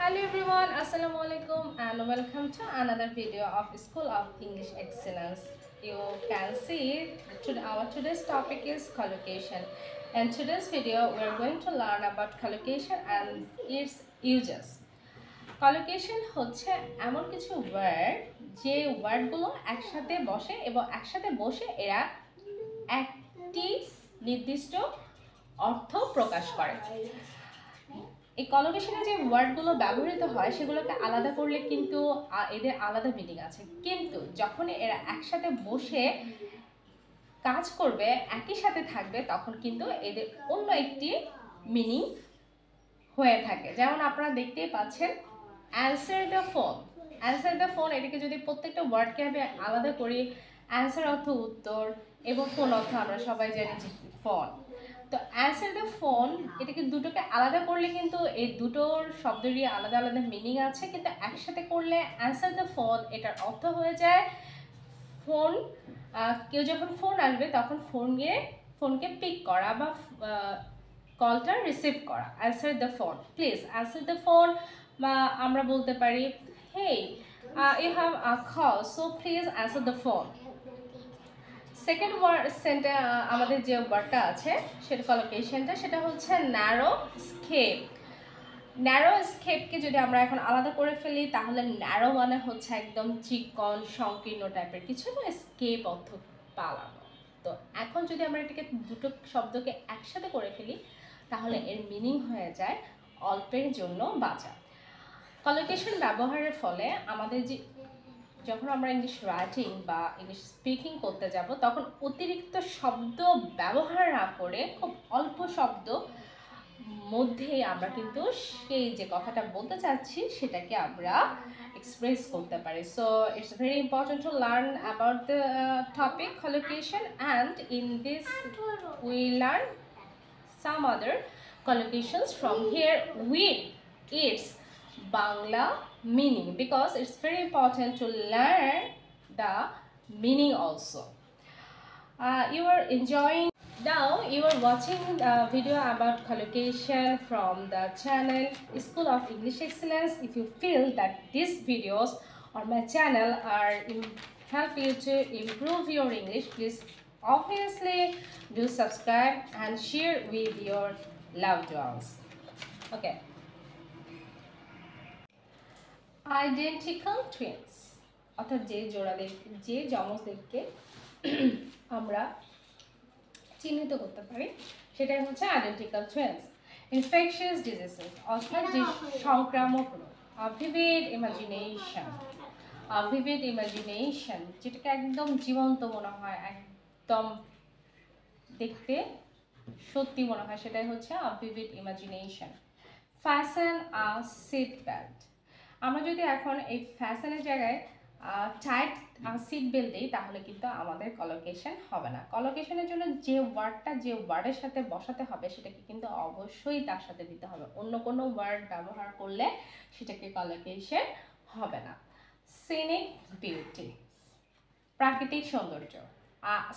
Hello everyone, Assalamu alaikum and welcome to another video of School of English Excellence. You can see our today's topic is collocation. In today's video, we are going to learn about collocation and its uses. Collocation হচ্ছে এমন কিছু word যে ওয়ার্ডগুলো একসাথে বসে এবং একসাথে বসে এরা একটি নির্দিষ্ট অর্থ প্রকাশ করে। এই কলোকেশনে যে ওয়ার্ডগুলো ব্যবহৃত হয় সেগুলোকে আলাদা করলে কিন্তু এদের আলাদা মিনিং আছে, কিন্তু যখন এরা একসাথে বসে কাজ করবে একই সাথে থাকবে তখন কিন্তু এদের অন্য একটি মিনিং হয়ে থাকে। যেমন আপনারা দেখতেই পাচ্ছেন answer the phone. Answer the phone এটাকে যদি প্রত্যেকটা ওয়ার্ডকে আমি আলাদা করি, অ্যান্সার অর্থ উত্তর এবং ফোন অর্থ আমরা সবাই জানি যে ফোন। তো অ্যান্সার দ্য ফোন এটাকে দুটোকে আলাদা করলে কিন্তু এই দুটোর শব্দেরই আলাদা আলাদা মিনিং আছে, কিন্তু একসাথে করলে অ্যান্সার দ্য ফোন এটার অর্থ হয়ে যায় ফোন। কেউ যখন ফোন আসবে তখন ফোনকে পিক করা বা কলটা রিসিভ করা। Answer the phone, please answer the phone. বা আমরা বলতে পারি hey you have a call so please answer the phone. Second আমাদের যে ওয়ার্ডটা আছে সেটা কলোকেশনটা, সেটা হচ্ছে ন্যারো স্কেপ। ন্যারো স্কেপকে যদি আমরা এখন আলাদা করে ফেলি তাহলে ন্যারো মানে হচ্ছে একদম চিকন সংকীর্ণ টাইপের কিছু, এবং স্কেপ অর্থ পালানো। তো এখন যদি আমরা এটাকে দুটো শব্দকে একসাথে করে ফেলি তাহলে এর মিনিং হয়ে যায় অল্পের জন্য বাঁচা। কলোকেশন ব্যবহারের ফলে আমাদের যখন আমরা ইংলিশ রাইটিং বা ইংলিশ স্পিকিং করতে যাব তখন অতিরিক্ত শব্দ ব্যবহার না করে খুব অল্প শব্দ মধ্যেই আমরা কিন্তু সেই যে কথাটা বলতে চাচ্ছি সেটাকে আমরা এক্সপ্রেস করতে পারি। So it's very important to learn about the topic collocation, and in this we learn some other collocations from here with its Bangla meaning, because it's very important to learn the meaning also. You are enjoying now, you are watching a video about collocation from the channel School of English Excellence. If you feel that these videos on my channel are help you to improve your English, please obviously do subscribe and share with your loved ones. Okay. Identical twins, অর্থাৎ যে যমজদেরকে আমরা চিহ্নিত করতে পারি সেটাই হচ্ছে identical twins. Infectious diseases, অর্থাৎ যে সংক্রামক রোগ। ভিভিড ইমাজিনেশন, যেটাকে একদম জীবন্ত মনে হয়, একদম দেখতে সত্যি মনে হয়, সেটাই হচ্ছে vivid imagination. Fasten seat belt, আমরা যদি এখন এই ফ্যাশনের জায়গায় টাইট সিট বেল্ট দিই তাহলে কিন্তু আমাদের কলোকেশন হবে না। কলোকেশনের জন্য যে ওয়ার্ডের সাথে বসাতে হবে সেটাকে কিন্তু অবশ্যই তার সাথে দিতে হবে, অন্য কোনো ওয়ার্ড ব্যবহার করলে সেটাকে কলোকেশন হবে না। সিনিক বিউটি, প্রাকৃতিক সৌন্দর্য।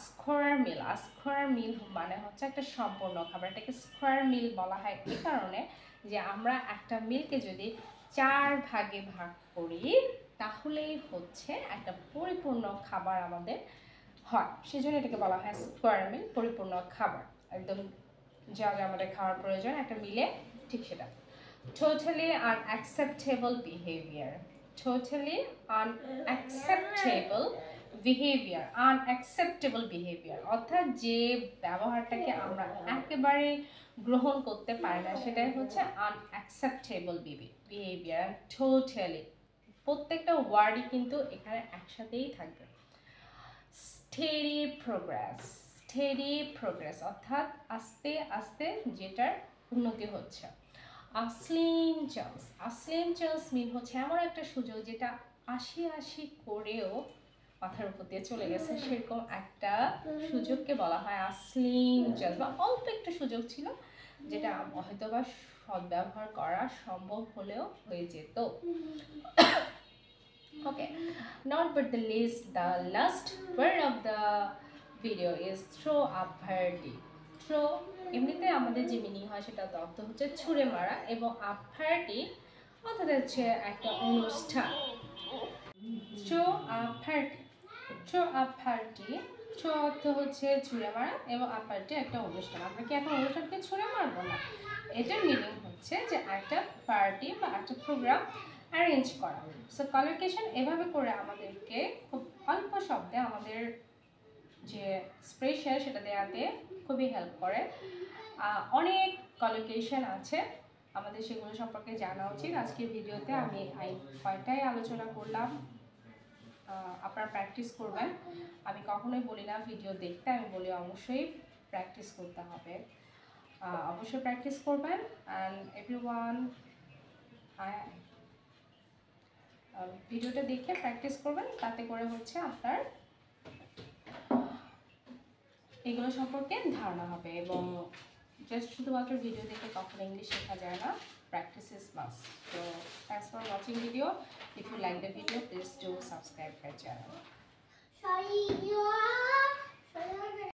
স্কোয়ার মিল মানে হচ্ছে একটা সম্পূর্ণ খাবার। এটাকে স্কোয়ার মিল বলা হয় এই কারণে যে আমরা একটা মিলকে যদি 4 ভাগে ভাগ করি তাহলেই হচ্ছে একটা পরিপূর্ণ খাবার আমাদের হয়, সেজন্য এটাকে বলা হয় স্কোয়ার মিল, পরিপূর্ণ খাবার। একদম যা যা আমাদের খাওয়ার প্রয়োজন একটা মিলে, ঠিক সেটা। Totally unacceptable behaviour, unacceptable behaviour অর্থাৎ যে ব্যবহারটাকে আমরা একেবারে গ্রহণ করতে পারি না সেটাই হচ্ছে আনঅ্যাকসেপ্টেবল বিহেভিয়ার। টোটালি প্রত্যেকটা ওয়ার্ডই কিন্তু এখানে একসাথেই থাকবে। স্টেডি প্রোগ্রেস অর্থাৎ আস্তে আস্তে যেটার উন্নতি হচ্ছে। আসলিম চান্স মিন হচ্ছে এমন একটা সুযোগ যেটা আশি করেও মাথার উপর দিয়ে চলে গেছে, সেরকম একটা সুযোগকে বলা হয় আসলিম চান্স, বা অল্প একটা সুযোগ ছিল যেটা হয়তো বা সদ্ব্যবহার করা সম্ভব হলেও হয়ে যেত। Okay, not but the least, the last word of the video is throw a party. Throw এমনিতে আমাদের যে মিনিং হয় সেটা অর্থ হচ্ছে ছুঁড়ে মারা, এবং a party অর্থাৎ হচ্ছে একটা অনুষ্ঠান। Throw a party, throw a party, throw অর্থ হচ্ছে ছুঁড়ে মারা এবং আ পার্টি একটা অনুষ্ঠান। আমরা কি এখন অনুষ্ঠানকে ছুঁড়ে মারবো না, এটার মিনিং হচ্ছে যে একটা পার্টি বা একটা প্রোগ্রাম অ্যারেঞ্জ করা। সো কলোকেশন এভাবে করে আমাদেরকে খুব অল্প শব্দে আমাদের যে এক্সপ্রেশন সেটা দেওয়াতে খুবই হেল্প করে। অনেক কলোকেশন আছে, আমাদের সেগুলো সম্পর্কে জানা উচিত। আজকের ভিডিওতে আমি কয়েকটাই আলোচনা করলাম, আপনারা প্র্যাকটিস করবেন। আমি কখনোই বলি না ভিডিও দেখতে, আমি বলি অবশ্যই প্র্যাকটিস করতে হবে। অবশ্যই প্র্যাকটিস করবেন। অ্যান্ড এভরিওয়ান ভিডিওটা দেখে প্র্যাকটিস করবেন, তাতে করে হচ্ছে আপনার এগুলো সম্পর্কে ধারণা হবে। এবং জাস্ট শুধুমাত্র ভিডিও দেখে কখনো ইংলিশ শেখা যায় না, practice is must. So thanks for watching video. If you like the video, please do subscribe my channel.